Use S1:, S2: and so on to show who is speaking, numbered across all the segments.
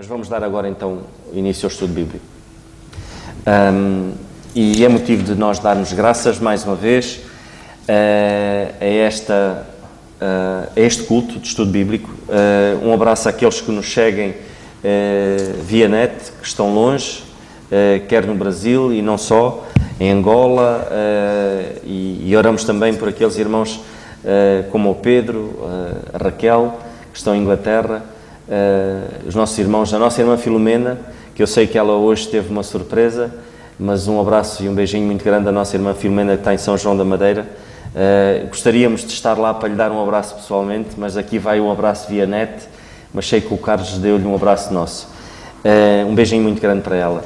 S1: Mas vamos dar agora então início ao estudo bíblico. E é motivo de nós darmos graças mais uma vez a este culto de estudo bíblico. Um abraço àqueles que nos seguem via net, que estão longe, quer no Brasil e não só, em Angola, e oramos também por aqueles irmãos como o Pedro, a Raquel, que estão em Inglaterra, os nossos irmãos, a nossa irmã Filomena, que eu sei que ela hoje teve uma surpresa, mas um abraço e um beijinho muito grande à nossa irmã Filomena, que está em São João da Madeira. Gostaríamos de estar lá para lhe dar um abraço pessoalmente, mas aqui vai um abraço via net, mas sei que o Carlos deu-lhe um abraço nosso. Um beijinho muito grande para ela.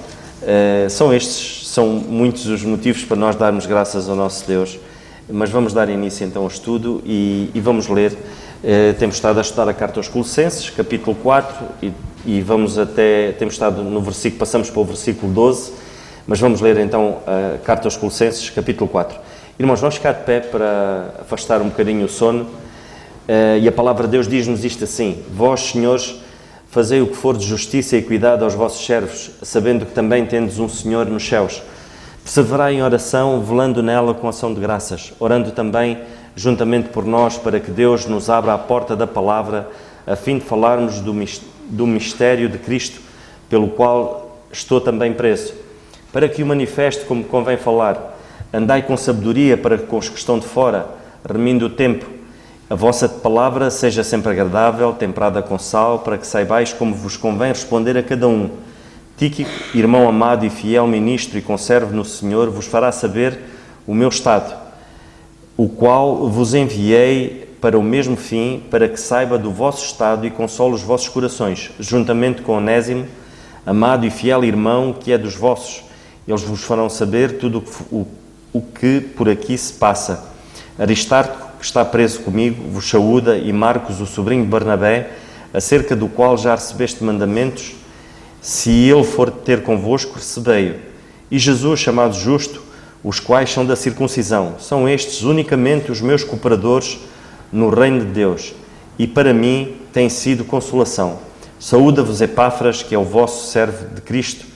S1: São muitos os motivos para nós darmos graças ao nosso Deus, mas vamos dar início então ao estudo e vamos ler. Temos estado a estudar a carta aos Colossenses, capítulo 4, e temos estado no versículo, passamos para o versículo 12, mas vamos ler então a carta aos Colossenses, capítulo 4. Irmãos, vamos ficar de pé para afastar um bocadinho o sono, e a palavra de Deus diz-nos isto assim: Vós, senhores, fazei o que for de justiça e equidade aos vossos servos, sabendo que também tendes um Senhor nos céus. Perseverai em oração, velando nela com ação de graças, orando também juntamente por nós, para que Deus nos abra a porta da palavra, a fim de falarmos do mistério de Cristo, pelo qual estou também preso, para que o manifeste como convém falar. Andai com sabedoria para que com os que estão de fora, remindo o tempo, a vossa palavra seja sempre agradável, temperada com sal, para que saibais como vos convém responder a cada um. Tíquico, irmão amado e fiel ministro e conservo no Senhor, vos fará saber o meu estado, o qual vos enviei para o mesmo fim, para que saiba do vosso estado e console os vossos corações, juntamente com Onésimo, amado e fiel irmão, que é dos vossos. Eles vos farão saber tudo o que por aqui se passa. Aristarco, que está preso comigo, vos saúda, e Marcos, o sobrinho de Barnabé, acerca do qual já recebeste mandamentos. Se ele for ter convosco, recebei-o. E Jesus, chamado Justo, os quais são da circuncisão, são estes unicamente os meus cooperadores no reino de Deus, e para mim tem sido consolação. Saúda-vos Epáfras, que é o vosso servo de Cristo,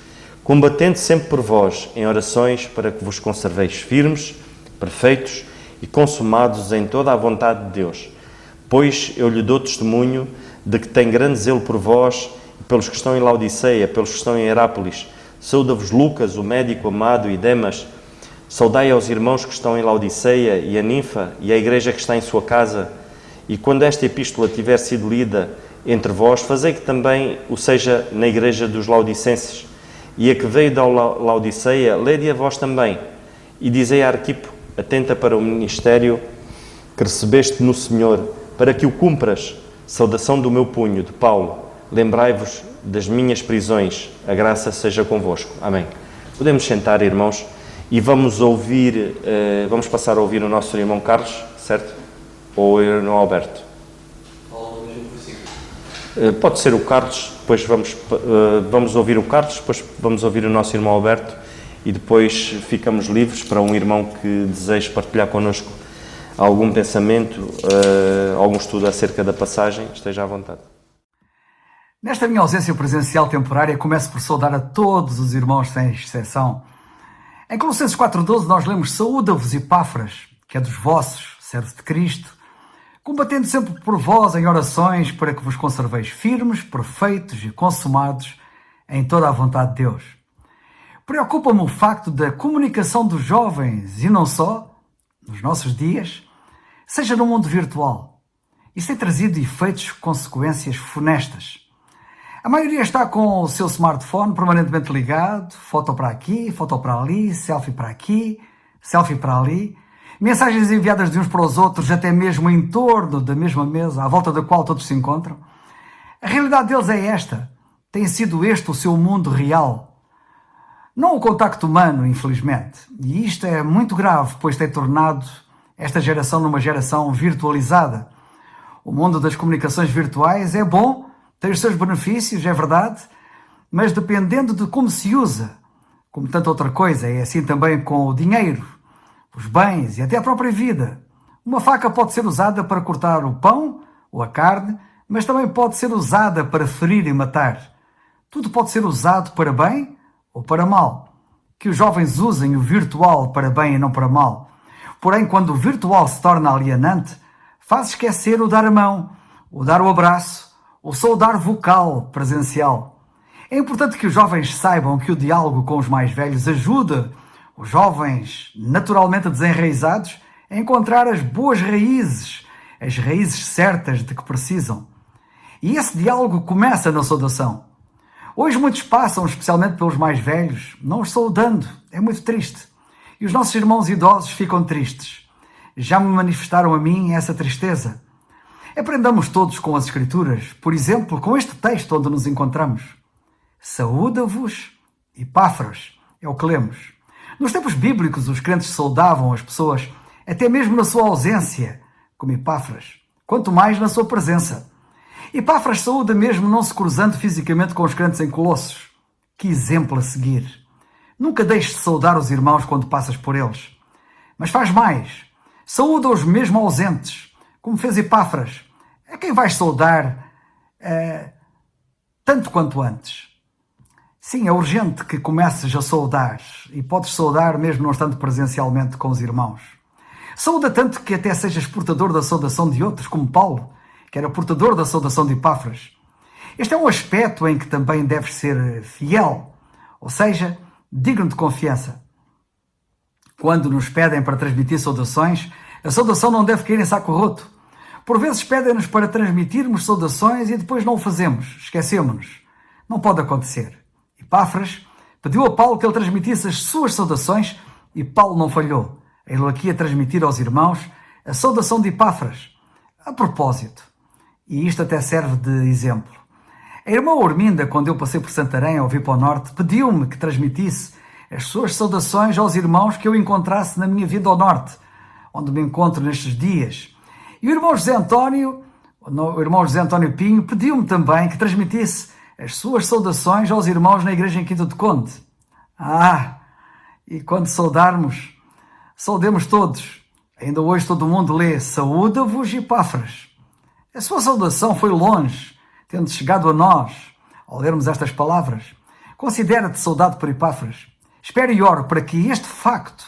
S1: combatendo sempre por vós em orações, para que vos conserveis firmes, perfeitos e consumados em toda a vontade de Deus. Pois eu lhe dou testemunho de que tem grande zelo por vós, e pelos que estão em Laodiceia, pelos que estão em Herápolis. Saúda-vos Lucas, o médico amado, e Demas. Saudai aos irmãos que estão em Laodiceia e a Ninfa e a igreja que está em sua casa. E quando esta epístola tiver sido lida entre vós, fazei que também o seja na igreja dos Laodicenses. E a que veio da Laodiceia, lede a vós também. E dizei a Arquipo, atenta para o ministério que recebeste no Senhor, para que o cumpras. Saudação do meu punho, de Paulo. Lembrai-vos das minhas prisões. A graça seja convosco. Amém. Podemos sentar, irmãos. E vamos passar a ouvir o nosso irmão Carlos, certo? Ou o irmão Alberto? Pode ser o Carlos, depois vamos ouvir o Carlos, depois vamos ouvir o nosso irmão Alberto e depois ficamos livres para um irmão que deseje partilhar connosco algum pensamento, algum estudo acerca da passagem, esteja à vontade.
S2: Nesta minha ausência presencial temporária, começo por saudar a todos os irmãos sem exceção. Em Colossenses 4,12 nós lemos: Saúda-vos Epáfras, que é dos vossos, servo de Cristo, combatendo sempre por vós em orações, para que vos conserveis firmes, perfeitos e consumados em toda a vontade de Deus. Preocupa-me o facto da comunicação dos jovens, e não só, nos nossos dias, seja no mundo virtual. Isso tem trazido efeitos, consequências funestas. A maioria está com o seu smartphone permanentemente ligado, foto para aqui, foto para ali, selfie para aqui, selfie para ali, mensagens enviadas de uns para os outros, até mesmo em torno da mesma mesa, à volta da qual todos se encontram. A realidade deles é esta. Tem sido este o seu mundo real. Não o contacto humano, infelizmente. E isto é muito grave, pois tem tornado esta geração numa geração virtualizada. O mundo das comunicações virtuais é bom, tem os seus benefícios, é verdade, mas dependendo de como se usa, como tanta outra coisa, é assim também com o dinheiro, os bens e até a própria vida. Uma faca pode ser usada para cortar o pão ou a carne, mas também pode ser usada para ferir e matar. Tudo pode ser usado para bem ou para mal. Que os jovens usem o virtual para bem e não para mal. Porém, quando o virtual se torna alienante, faz esquecer o dar a mão, o dar o abraço, o saudar vocal presencial. É importante que os jovens saibam que o diálogo com os mais velhos ajuda os jovens naturalmente desenraizados a encontrar as boas raízes, as raízes certas de que precisam. E esse diálogo começa na saudação. Hoje muitos passam, especialmente pelos mais velhos, não os saudando. É muito triste. E os nossos irmãos idosos ficam tristes. Já me manifestaram a mim essa tristeza. Aprendamos todos com as Escrituras, por exemplo, com este texto onde nos encontramos. Saúda-vos, Epáfras, é o que lemos. Nos tempos bíblicos, os crentes saudavam as pessoas, até mesmo na sua ausência, como Epáfras, quanto mais na sua presença. Epáfras saúda mesmo não se cruzando fisicamente com os crentes em Colossos. Que exemplo a seguir! Nunca deixes de saudar os irmãos quando passas por eles. Mas faz mais. Saúda-os mesmo ausentes, como fez Epáfras. A quem vais saudar tanto quanto antes. Sim, é urgente que comeces a saudar, e podes saudar mesmo não estando presencialmente com os irmãos. Saúda tanto que até sejas portador da saudação de outros, como Paulo, que era portador da saudação de Epáfras. Este é um aspecto em que também deves ser fiel, ou seja, digno de confiança. Quando nos pedem para transmitir saudações, a saudação não deve cair em saco roto. Por vezes pedem-nos para transmitirmos saudações e depois não o fazemos, esquecemos-nos. Não pode acontecer. Epáfras pediu a Paulo que ele transmitisse as suas saudações e Paulo não falhou. Ele aqui a transmitir aos irmãos a saudação de Epáfras. A propósito, e isto até serve de exemplo. A irmã Orminda, quando eu passei por Santarém ao vir para o Norte, pediu-me que transmitisse as suas saudações aos irmãos que eu encontrasse na minha vida ao Norte, onde me encontro nestes dias. E o irmão José António Pinho, pediu-me também que transmitisse as suas saudações aos irmãos na igreja em Quinta do Conde. E quando saudarmos, saudemos todos. Ainda hoje todo mundo lê, saúda-vos, Epáfras. A sua saudação foi longe, tendo chegado a nós, ao lermos estas palavras. Considera-te saudado por Epáfras. Espero e oro para que este facto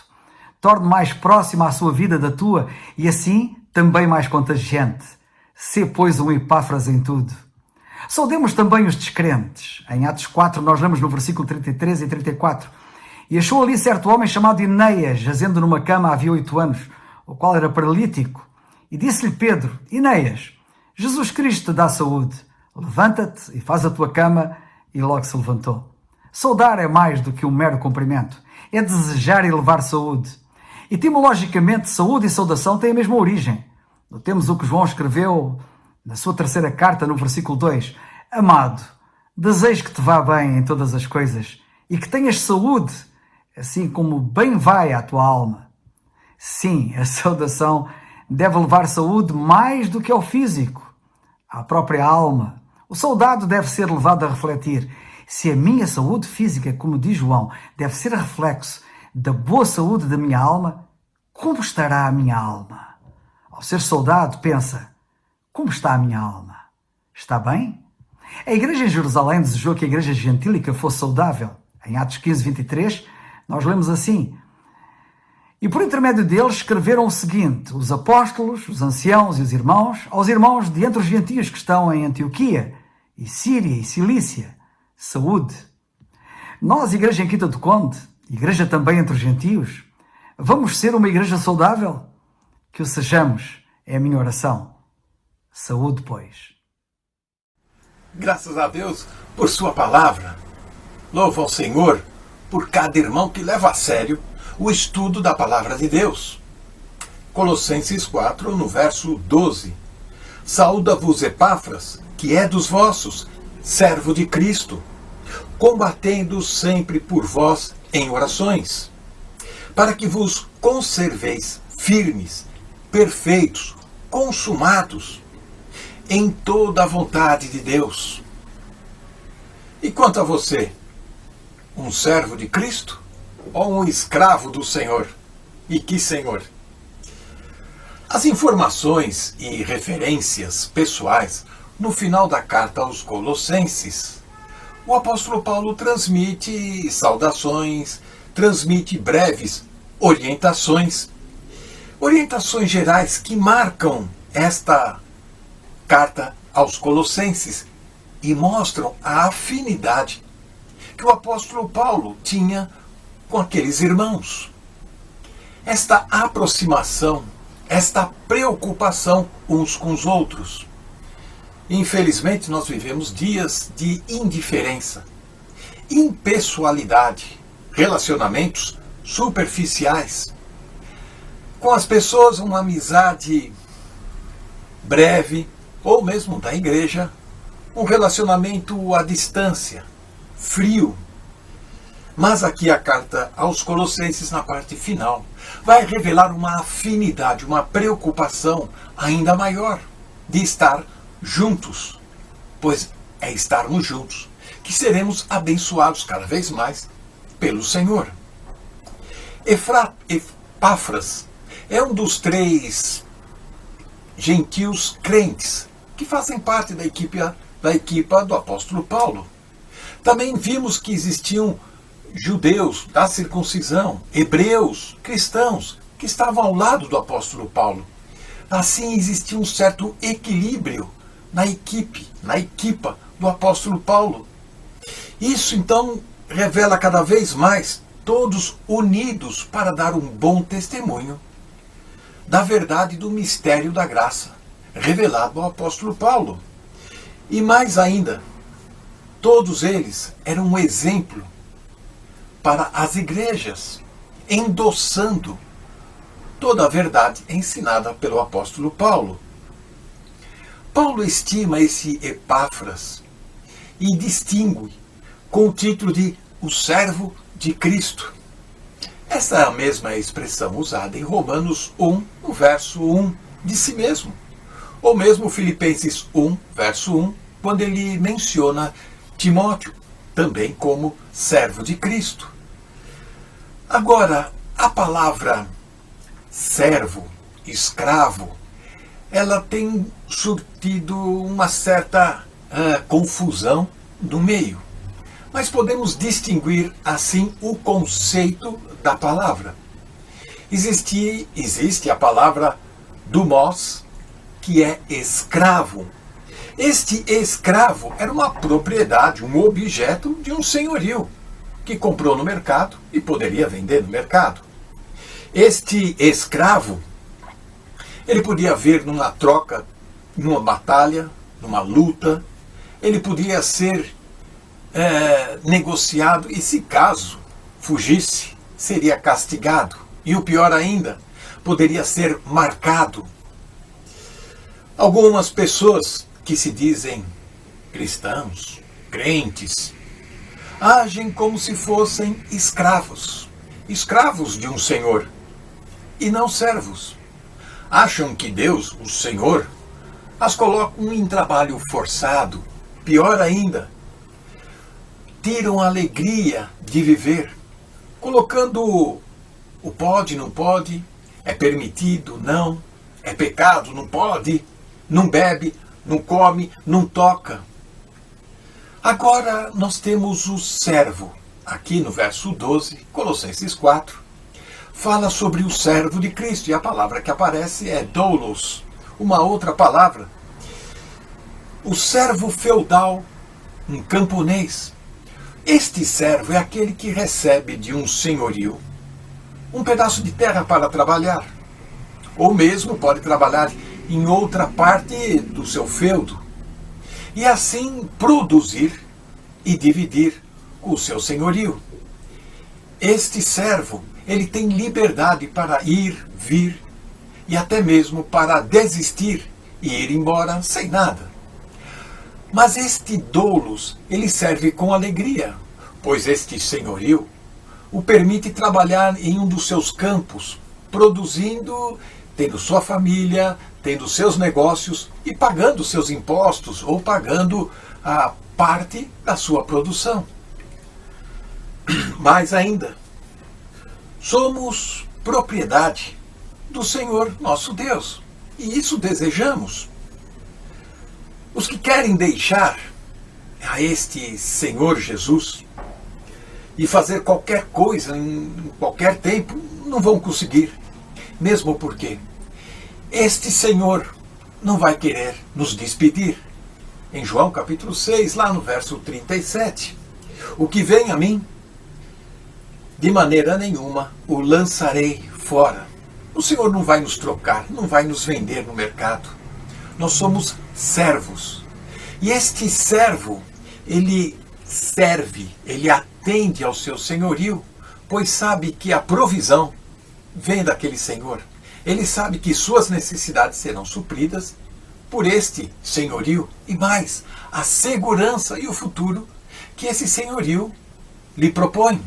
S2: torne mais próxima a sua vida da tua e assim também mais contagiante. Sê, pois, um Epáfras em tudo. Saudemos também os descrentes. Em Atos 4, nós lemos no versículo 33 e 34. E achou ali certo homem chamado Enéas, jazendo numa cama havia 8 anos, o qual era paralítico. E disse-lhe Pedro, Enéas, Jesus Cristo te dá saúde. Levanta-te e faz a tua cama. E logo se levantou. Saudar é mais do que um mero cumprimento. É desejar e levar saúde. Etimologicamente, saúde e saudação têm a mesma origem. Notemos o que João escreveu na sua terceira carta, no versículo 2. Amado, desejo que te vá bem em todas as coisas e que tenhas saúde, assim como bem vai à tua alma. Sim, a saudação deve levar saúde mais do que ao físico, à própria alma. O soldado deve ser levado a refletir. Se a minha saúde física, como diz João, deve ser reflexo da boa saúde da minha alma, como estará a minha alma? Ao ser soldado, pensa, como está a minha alma? Está bem? A igreja em Jerusalém desejou que a igreja gentílica fosse saudável. Em Atos 15, 23, nós lemos assim. E por intermédio deles escreveram o seguinte, os apóstolos, os anciãos e os irmãos, aos irmãos de entre os gentios que estão em Antioquia, e Síria e Cilícia, saúde. Nós, igreja em Quinta do Conde, igreja também entre os gentios, vamos ser uma igreja saudável? Que o sejamos, é a minha oração. Saúde, pois.
S3: Graças a Deus por sua palavra. Louvo ao Senhor por cada irmão que leva a sério o estudo da palavra de Deus. Colossenses 4, no verso 12. Saúda-vos Epáfras, que é dos vossos, servo de Cristo, combatendo sempre por vós em orações, para que vos conserveis firmes, perfeitos, consumados, em toda a vontade de Deus. E quanto a você, um servo de Cristo ou um escravo do Senhor? E que Senhor? As informações e referências pessoais no final da carta aos Colossenses. o apóstolo Paulo transmite saudações, transmite breves orientações, orientações gerais que marcam esta carta aos Colossenses e mostram a afinidade que o apóstolo Paulo tinha com aqueles irmãos. Esta aproximação, esta preocupação uns com os outros. Infelizmente, nós vivemos dias de indiferença, impessoalidade, relacionamentos superficiais. Com as pessoas, uma amizade breve, ou mesmo da igreja, um relacionamento à distância, frio. Mas aqui a carta aos Colossenses, na parte final, vai revelar uma afinidade, uma preocupação ainda maior de estar juntos, pois é estarmos juntos que seremos abençoados cada vez mais pelo Senhor. Epáfras é um dos 3 gentios crentes que fazem parte da equipa do apóstolo Paulo. Também vimos que existiam judeus da circuncisão, hebreus, cristãos, que estavam ao lado do apóstolo Paulo. Assim existia um certo equilíbrio na equipa do apóstolo Paulo. Isso então revela cada vez mais todos unidos para dar um bom testemunho da verdade do mistério da graça revelado ao apóstolo Paulo. E mais ainda, todos eles eram um exemplo para as igrejas, endossando toda a verdade ensinada pelo apóstolo Paulo. Paulo estima esse Epáfras e distingue com o título de o servo de Cristo. Essa é a mesma expressão usada em Romanos 1, no verso 1, de si mesmo. Ou mesmo Filipenses 1, verso 1, quando ele menciona Timóteo, também como servo de Cristo. Agora, a palavra servo, escravo, ela tem surtido uma certa confusão no meio. Mas podemos distinguir assim o conceito da palavra. Existe a palavra dumos, que é escravo. Este escravo era uma propriedade, um objeto de um senhorio, que comprou no mercado e poderia vender no mercado. Este escravo, ele podia vir numa troca, numa batalha, numa luta, ele podia ser negociado e, se caso fugisse, seria castigado. E o pior ainda, poderia ser marcado. Algumas pessoas que se dizem cristãos, crentes, agem como se fossem escravos de um senhor, e não servos. Acham que Deus, o Senhor, as coloca em trabalho forçado. Pior ainda, tiram a alegria de viver, colocando o pode, não pode, é permitido, não, é pecado, não pode, não bebe, não come, não toca. Agora nós temos o servo. Aqui no verso 12, Colossenses 4, fala sobre o servo de Cristo, e a palavra que aparece é doulos, uma outra palavra. O servo feudal, um camponês. Este servo é aquele que recebe de um senhorio um pedaço de terra para trabalhar, ou mesmo pode trabalhar em outra parte do seu feudo, e assim produzir e dividir com o seu senhorio. Este servo, ele tem liberdade para ir, vir, e até mesmo para desistir e ir embora sem nada. Mas este doulos, ele serve com alegria, pois este senhorio o permite trabalhar em um dos seus campos, produzindo, tendo sua família, tendo seus negócios e pagando seus impostos ou pagando a parte da sua produção. Mais ainda, somos propriedade do Senhor nosso Deus, e isso desejamos. Os que querem deixar a este Senhor Jesus e fazer qualquer coisa em qualquer tempo, não vão conseguir. Mesmo porque este Senhor não vai querer nos despedir. Em João capítulo 6, lá no verso 37, o que vem a mim, de maneira nenhuma o lançarei fora. O Senhor não vai nos trocar, não vai nos vender no mercado. Nós somos servos. E este servo, ele serve, ele atende ao seu senhorio, pois sabe que a provisão vem daquele Senhor. Ele sabe que suas necessidades serão supridas por este senhorio e mais, a segurança e o futuro que esse senhorio lhe propõe.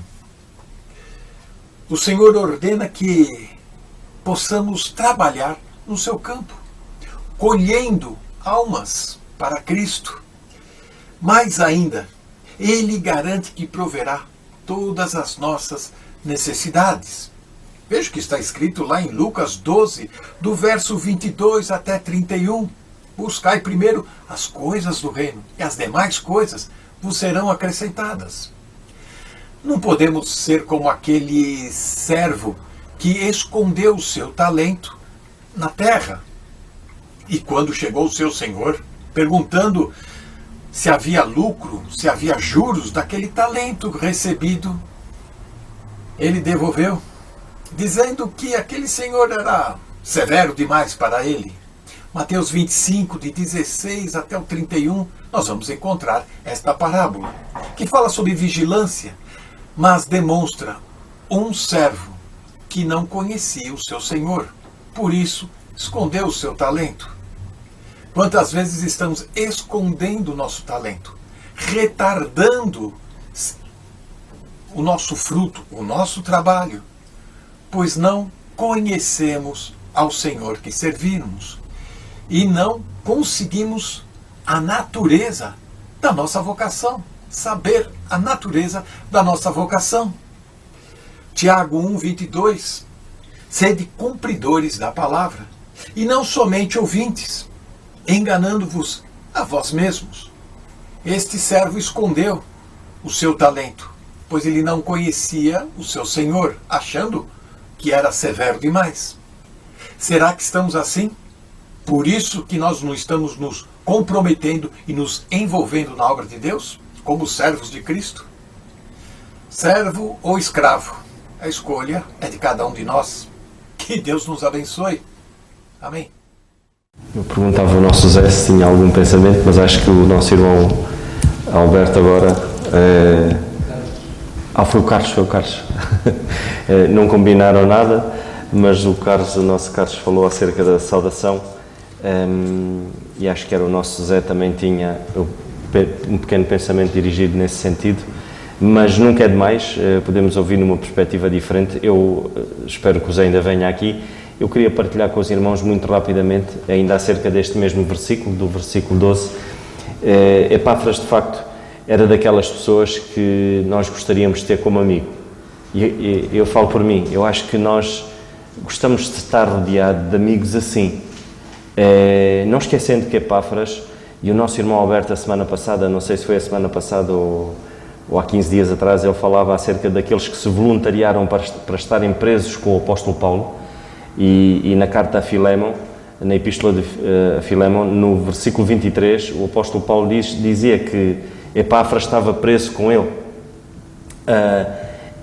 S3: O Senhor ordena que possamos trabalhar no seu campo, colhendo almas para Cristo. Mais ainda, Ele garante que proverá todas as nossas necessidades. Veja o que está escrito lá em Lucas 12, do verso 22 até 31. Buscai primeiro as coisas do reino, e as demais coisas vos serão acrescentadas. Não podemos ser como aquele servo que escondeu o seu talento na terra. E quando chegou o seu senhor, perguntando se havia lucro, se havia juros daquele talento recebido, ele devolveu, dizendo que aquele senhor era severo demais para ele. Mateus 25, de 16 até o 31, nós vamos encontrar esta parábola, que fala sobre vigilância, mas demonstra um servo que não conhecia o seu senhor, por isso escondeu o seu talento. Quantas vezes estamos escondendo o nosso talento, retardando o nosso fruto, o nosso trabalho, pois não conhecemos ao Senhor que servimos e não conseguimos a natureza da nossa vocação, saber a natureza da nossa vocação. Tiago 1, 22, sede cumpridores da palavra, e não somente ouvintes, enganando-vos a vós mesmos. Este servo escondeu o seu talento, pois ele não conhecia o seu senhor, achando que era severo demais. Será que estamos assim? Por isso que nós não estamos nos comprometendo e nos envolvendo na obra de Deus, como servos de Cristo? Servo ou escravo? A escolha é de cada um de nós. Que Deus nos abençoe. Amém.
S1: Eu perguntava ao nosso Zé se tinha algum pensamento, mas acho que o nosso irmão Alberto agora... foi o Carlos. Não combinaram nada, mas o nosso Carlos falou acerca da saudação, e acho que era o nosso Zé também tinha um pequeno pensamento dirigido nesse sentido, mas nunca é demais, podemos ouvir numa perspectiva diferente. Eu espero que o Zé ainda venha aqui. Eu queria partilhar com os irmãos muito rapidamente, ainda acerca deste mesmo versículo, do versículo 12. Epáfras, de facto, era daquelas pessoas que nós gostaríamos de ter como amigo. E eu falo por mim, eu acho que nós gostamos de estar rodeado de amigos assim. Não esquecendo que Epáfras, e o nosso irmão Alberto, a semana passada, não sei se foi a semana passada ou há 15 dias atrás, ele falava acerca daqueles que se voluntariaram para estarem presos com o apóstolo Paulo, e na carta a Filémon, na epístola de Filémon, no versículo 23, o apóstolo Paulo dizia que Epáfras estava preso com ele,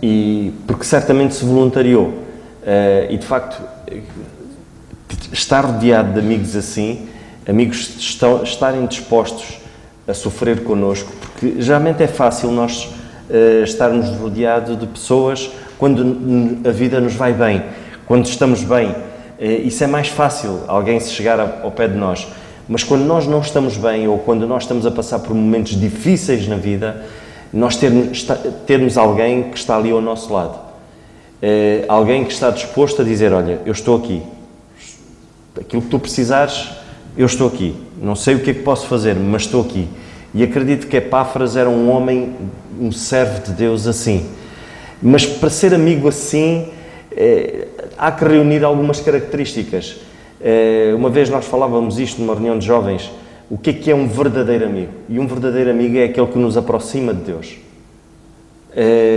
S1: e porque certamente se voluntariou, e de facto estar rodeado de amigos assim, amigos estarem dispostos a sofrer connosco, porque geralmente é fácil nós estarmos rodeados de pessoas quando a vida nos vai bem, quando estamos bem, isso é mais fácil, alguém se chegar ao pé de nós. Mas quando nós não estamos bem, ou quando nós estamos a passar por momentos difíceis na vida, nós termos alguém que está ali ao nosso lado. Alguém que está disposto a dizer, olha, eu estou aqui. Aquilo que tu precisares, eu estou aqui. Não sei o que é que posso fazer, mas estou aqui. E acredito que Epáfras era um homem, um servo de Deus assim. Mas para ser amigo assim, há que reunir algumas características. Uma vez nós falávamos isto numa reunião de jovens, o que é um verdadeiro amigo. E um verdadeiro amigo é aquele que nos aproxima de Deus.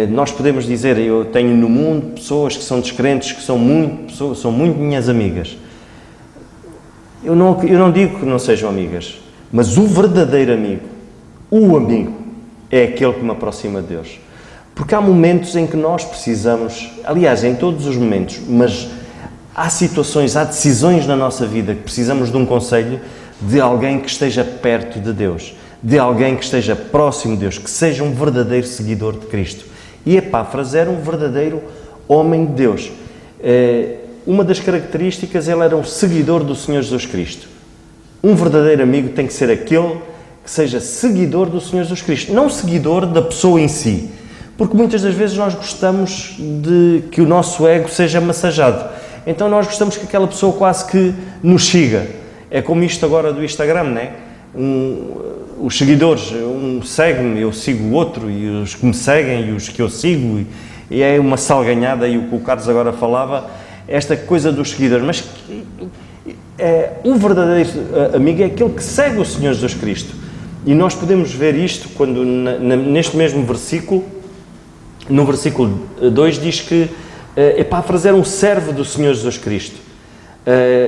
S1: Nós podemos dizer, eu tenho no mundo pessoas que são descrentes, que são muito minhas amigas. Eu não digo que não sejam amigas, mas o verdadeiro amigo, o amigo, é aquele que me aproxima de Deus. Porque há momentos em que nós precisamos, aliás, em todos os momentos, mas há situações, há decisões na nossa vida que precisamos de um conselho de alguém que esteja perto de Deus, de alguém que esteja próximo de Deus, que seja um verdadeiro seguidor de Cristo. E Epáfras era um verdadeiro homem de Deus. Uma das características, ele era um seguidor do Senhor Jesus Cristo. Um verdadeiro amigo tem que ser aquele que seja seguidor do Senhor Jesus Cristo, não seguidor da pessoa em si. Porque muitas das vezes nós gostamos de que o nosso ego seja massajado. Então nós gostamos que aquela pessoa quase que nos siga. É como isto agora do Instagram, não é? Os seguidores, um segue-me, eu sigo o outro, e os que me seguem e os que eu sigo, e é uma salganhada, e o que o Carlos agora falava, esta coisa dos seguidores. Mas o verdadeiro amigo é aquele que segue o Senhor Jesus Cristo. E nós podemos ver isto quando, neste mesmo versículo, no versículo 2, diz que Epáfras era um servo do Senhor Jesus Cristo.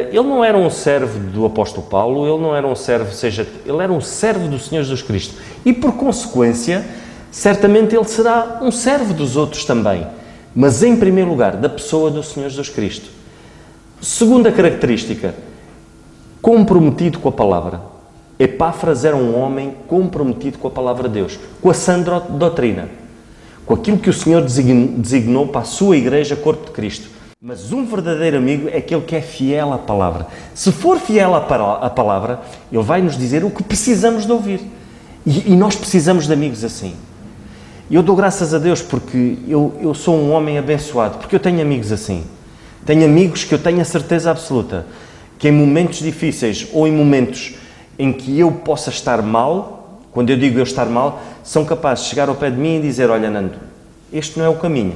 S1: Ele não era um servo do apóstolo Paulo, ele não era um servo, ele era um servo do Senhor Jesus Cristo. E por consequência, certamente ele será um servo dos outros também. Mas em primeiro lugar, da pessoa do Senhor Jesus Cristo. Segunda característica, comprometido com a palavra. Epáfras era um homem comprometido com a palavra de Deus, com a sã doutrina, com aquilo que o Senhor designou para a sua igreja, corpo de Cristo. Mas um verdadeiro amigo é aquele que é fiel à palavra. Se for fiel à palavra, ele vai nos dizer o que precisamos de ouvir. E nós precisamos de amigos assim. E eu dou graças a Deus porque eu sou um homem abençoado, porque eu tenho amigos assim. Tenho amigos que eu tenho a certeza absoluta que em momentos difíceis ou em momentos em que eu possa estar mal, quando eu digo eu estar mal, são capazes de chegar ao pé de mim e dizer: olha, Nando, este não é o caminho.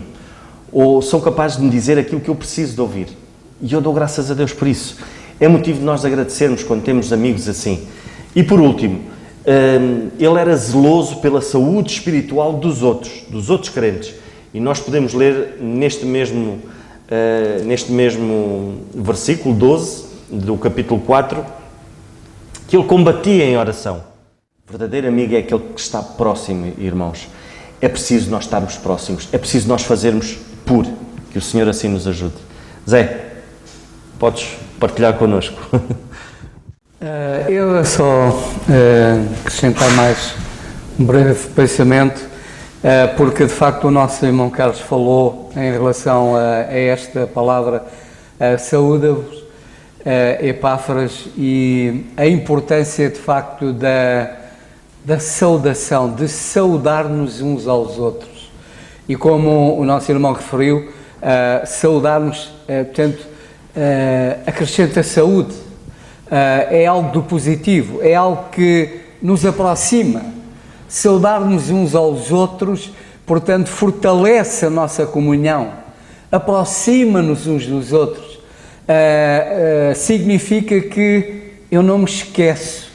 S1: Ou são capazes de me dizer aquilo que eu preciso de ouvir. E eu dou graças a Deus por isso. É motivo de nós agradecermos quando temos amigos assim. E por último, ele era zeloso pela saúde espiritual dos outros crentes. E nós podemos ler neste mesmo versículo 12 do capítulo 4, que ele combatia em oração. O verdadeiro amigo é aquele que está próximo, irmãos. É preciso nós estarmos próximos, é preciso nós fazermos por, que o Senhor assim nos ajude. Zé, podes partilhar connosco.
S4: Eu só acrescentar mais um breve pensamento, porque de facto o nosso irmão Carlos falou em relação a esta palavra, saúda-vos, Epáfras, e a importância de facto da saudação, de saudar-nos uns aos outros. E como o nosso irmão referiu, saudar-nos, portanto, acrescenta saúde, é algo do positivo, é algo que nos aproxima. Saudar-nos uns aos outros, portanto, fortalece a nossa comunhão, aproxima-nos uns dos outros. Significa que eu não me esqueço.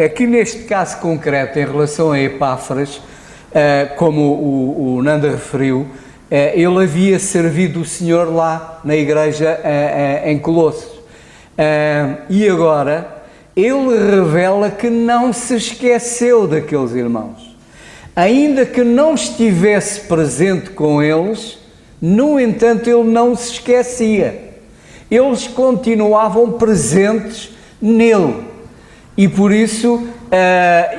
S4: Aqui neste caso concreto, em relação a Epáfras, como o Nanda referiu, ele havia servido o Senhor lá na igreja em Colossos. E agora ele revela que não se esqueceu daqueles irmãos. Ainda que não estivesse presente com eles, no entanto, ele não se esquecia. Eles continuavam presentes nele. E por isso,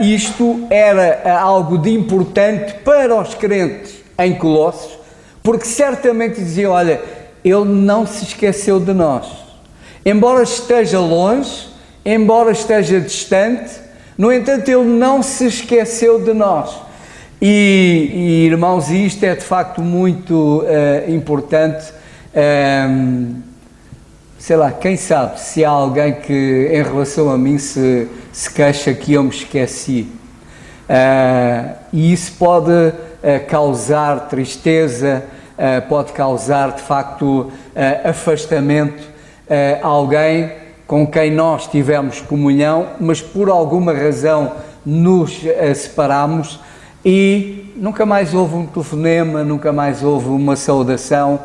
S4: isto era algo de importante para os crentes em Colossos, porque certamente diziam: olha, ele não se esqueceu de nós. Embora esteja longe, embora esteja distante, no entanto, ele não se esqueceu de nós. E irmãos, isto é de facto muito importante. Sei lá, quem sabe se há alguém que em relação a mim se queixa que eu me esqueci. E isso pode causar tristeza, pode causar de facto afastamento a alguém com quem nós tivemos comunhão, mas por alguma razão nos separamos e nunca mais houve um telefonema, nunca mais houve uma saudação.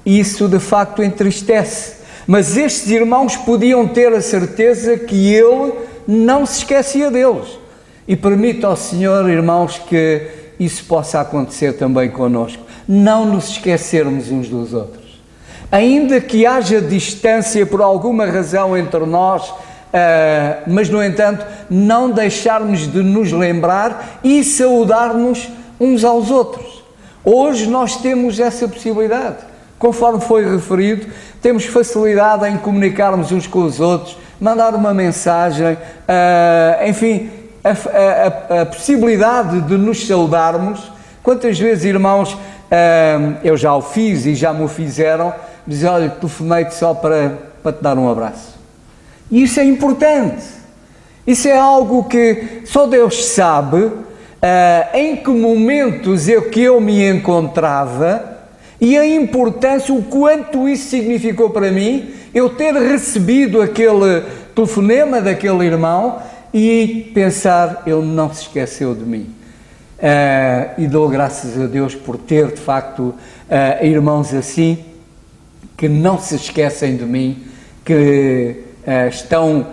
S4: Isso de facto entristece. Mas estes irmãos podiam ter a certeza que ele não se esquecia deles. E permita ao Senhor, irmãos, que isso possa acontecer também connosco. Não nos esquecermos uns dos outros. Ainda que haja distância por alguma razão entre nós, mas no entanto, não deixarmos de nos lembrar e saudarmos uns aos outros. Hoje nós temos essa possibilidade. Conforme foi referido, temos facilidade em comunicarmos uns com os outros, mandar uma mensagem, enfim, a possibilidade de nos saudarmos. Quantas vezes, irmãos, eu já o fiz e já me o fizeram, dizer, olha, telefonei-te só para te dar um abraço. E isso é importante. Isso é algo que só Deus sabe em que momentos que eu me encontrava e a importância, o quanto isso significou para mim, eu ter recebido aquele telefonema daquele irmão e pensar, ele não se esqueceu de mim. E dou graças a Deus por ter, de facto, irmãos assim, que não se esquecem de mim, que estão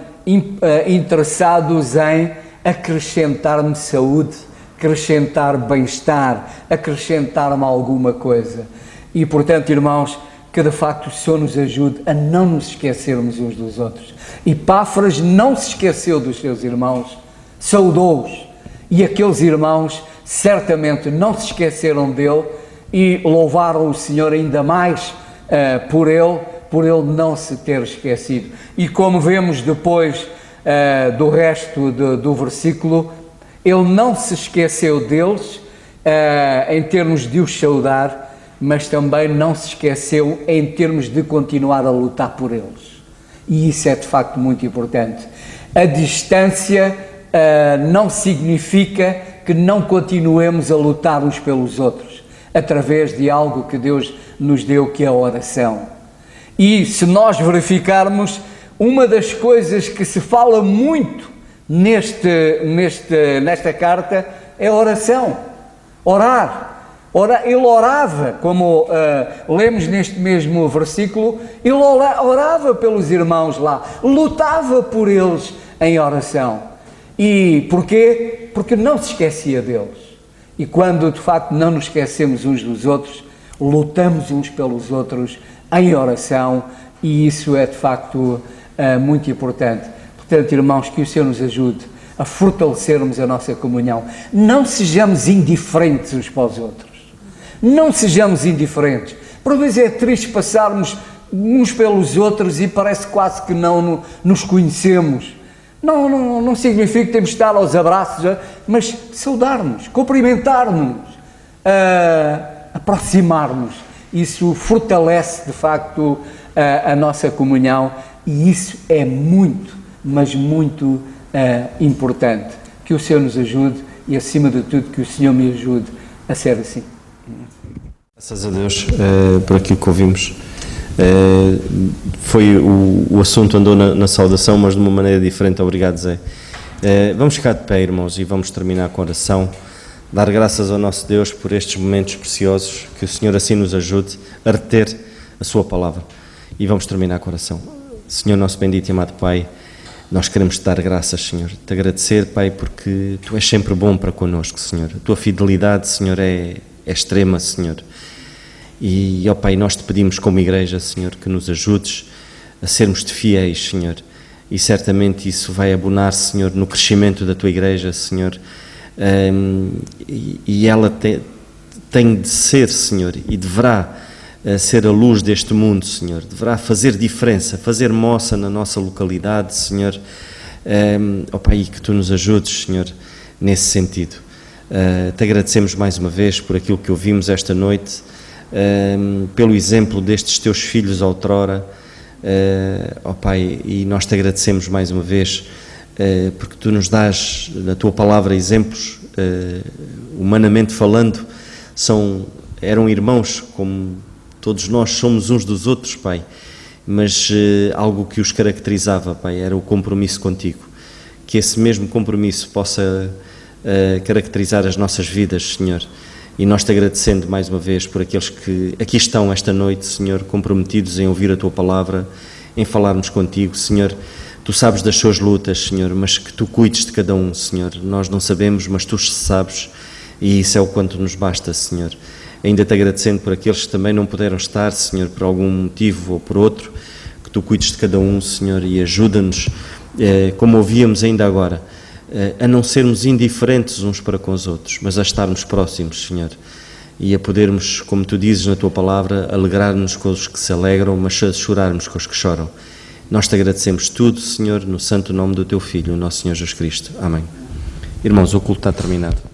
S4: interessados em acrescentar-me saúde, acrescentar bem-estar, acrescentar-me alguma coisa. E, portanto, irmãos, que de facto o Senhor nos ajude a não nos esquecermos uns dos outros. Epáfras não se esqueceu dos seus irmãos, saudou-os, e aqueles irmãos certamente não se esqueceram dele e louvaram o Senhor ainda mais por ele não se ter esquecido. E como vemos depois do resto do versículo, ele não se esqueceu deles em termos de os saudar, mas também não se esqueceu em termos de continuar a lutar por eles. E isso é de facto muito importante. A distância não significa que não continuemos a lutar uns pelos outros, através de algo que Deus nos deu, que é a oração. E se nós verificarmos, uma das coisas que se fala muito nesta carta é a oração. Orar. Ele orava, como lemos neste mesmo versículo, ele orava pelos irmãos lá, lutava por eles em oração. E porquê? Porque não se esquecia deles. E quando de facto não nos esquecemos uns dos outros, lutamos uns pelos outros em oração, e isso é de facto muito importante. Portanto, irmãos, que o Senhor nos ajude a fortalecermos a nossa comunhão. Não sejamos indiferentes uns para os outros. Não sejamos indiferentes. Por vezes é triste passarmos uns pelos outros e parece quase que não nos conhecemos. Não significa que temos de estar aos abraços, mas saudar-nos, cumprimentar-nos, aproximar-nos. Isso fortalece, de facto, a nossa comunhão, e isso é muito, mas muito importante. Que o Senhor nos ajude e, acima de tudo, que o Senhor me ajude a ser assim.
S1: Graças a Deus por aquilo que ouvimos. Foi o assunto andou na saudação, mas de uma maneira diferente. Obrigado, Zé. Vamos ficar de pé, irmãos, e vamos terminar com a oração. Dar graças ao nosso Deus por estes momentos preciosos, que o Senhor assim nos ajude a reter a sua palavra. E vamos terminar com a oração. Senhor, nosso bendito e amado Pai, nós queremos te dar graças, Senhor, te agradecer, Pai, porque tu és sempre bom para connosco, Senhor. A tua fidelidade, Senhor, é extrema, Senhor. E, ó Pai, nós te pedimos como igreja, Senhor, que nos ajudes a sermos-te fiéis, Senhor. E certamente isso vai abonar, Senhor, no crescimento da tua igreja, Senhor. E ela tem de ser, Senhor, e deverá ser a luz deste mundo, Senhor. Deverá fazer diferença, fazer moça na nossa localidade, Senhor. Ó Pai, que tu nos ajudes, Senhor, nesse sentido. Te agradecemos mais uma vez por aquilo que ouvimos esta noite, pelo exemplo destes teus filhos outrora, ó Pai, e nós te agradecemos mais uma vez porque tu nos dás na tua palavra exemplos, humanamente falando, eram irmãos como todos nós somos uns dos outros, Pai, mas algo que os caracterizava, Pai, era o compromisso contigo. Que esse mesmo compromisso possa caracterizar as nossas vidas, Senhor. E nós te agradecendo mais uma vez por aqueles que aqui estão esta noite, Senhor, comprometidos em ouvir a Tua Palavra, em falarmos contigo, Senhor. Tu sabes das suas lutas, Senhor, mas que Tu cuides de cada um, Senhor. Nós não sabemos, mas Tu sabes, e isso é o quanto nos basta, Senhor. Ainda te agradecendo por aqueles que também não puderam estar, Senhor, por algum motivo ou por outro, que Tu cuides de cada um, Senhor, e ajuda-nos, como ouvíamos ainda agora, a não sermos indiferentes uns para com os outros, mas a estarmos próximos, Senhor, e a podermos, como Tu dizes na Tua Palavra, alegrar-nos com os que se alegram, mas chorarmos com os que choram. Nós te agradecemos tudo, Senhor, no santo nome do Teu Filho, o nosso Senhor Jesus Cristo. Amém. Irmãos, o culto está terminado.